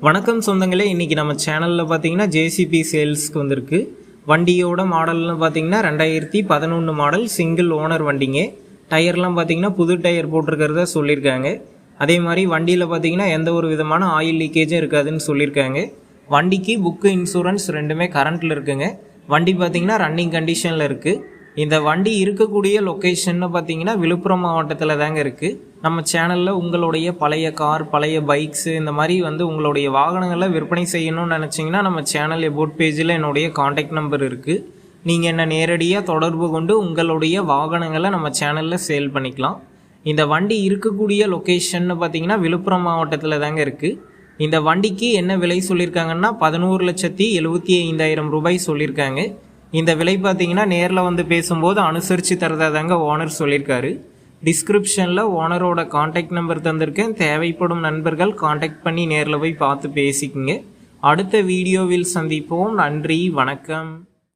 வணக்கம் சொந்தங்களே, இன்றைக்கி நம்ம சேனலில் பார்த்தீங்கன்னா ஜேசிபி சேல்ஸ்க்கு வந்திருக்கு. வண்டியோட மாடல்னு பார்த்தீங்கன்னா 2011 மாடல் சிங்கிள் ஓனர் வண்டிங்க. டயர்லாம் பார்த்தீங்கன்னா புது டயர் போட்டிருக்கிறதா சொல்லியிருக்காங்க. அதே மாதிரி வண்டியில் பார்த்தீங்கன்னா எந்த ஒரு விதமான ஆயில் லீக்கேஜும் இருக்காதுன்னு சொல்லியிருக்காங்க. வண்டிக்கு புக்கு இன்சூரன்ஸ் ரெண்டுமே கரண்ட்டில் இருக்குங்க. வண்டி பார்த்தீங்கன்னா ரன்னிங் கண்டிஷனில் இருக்குது. இந்த வண்டி இருக்கக்கூடிய லொக்கேஷன்னு பார்த்தீங்கன்னா விழுப்புரம் மாவட்டத்தில் தாங்க இருக்குது. நம்ம சேனலில் உங்களுடைய பழைய கார், பழைய பைக்ஸு இந்த மாதிரி உங்களுடைய வாகனங்களை விற்பனை செய்யணும்னு நினச்சிங்கன்னா நம்ம சேனல் எபோட் பேஜில் என்னுடைய காண்டாக்ட் நம்பர் இருக்குது. நீங்கள் என்ன நேரடியாக தொடர்பு கொண்டு உங்களுடைய வாகனங்களை நம்ம சேனலில் சேல் பண்ணிக்கலாம். இந்த வண்டி இருக்கக்கூடிய லொக்கேஷன்னு பார்த்தீங்கன்னா விழுப்புரம் மாவட்டத்தில் தாங்க இருக்குது. இந்த வண்டிக்கு என்ன விலை சொல்லியிருக்காங்கன்னா 11,75,000 ரூபாய் சொல்லியிருக்காங்க. இந்த விலை பார்த்தீங்கன்னா நேரில் பேசும்போது அனுசரித்து தரதா தாங்க ஓனர் சொல்லியிருக்காரு. டிஸ்கிரிப்ஷனில் ஓனரோட காண்டாக்ட் நம்பர் தந்திருக்கேன். தேவைப்படும் நண்பர்கள் காண்டாக்ட் பண்ணி நேரில் போய் பார்த்து பேசிக்குங்க. அடுத்த வீடியோவில் சந்திப்போம். நன்றி, வணக்கம்.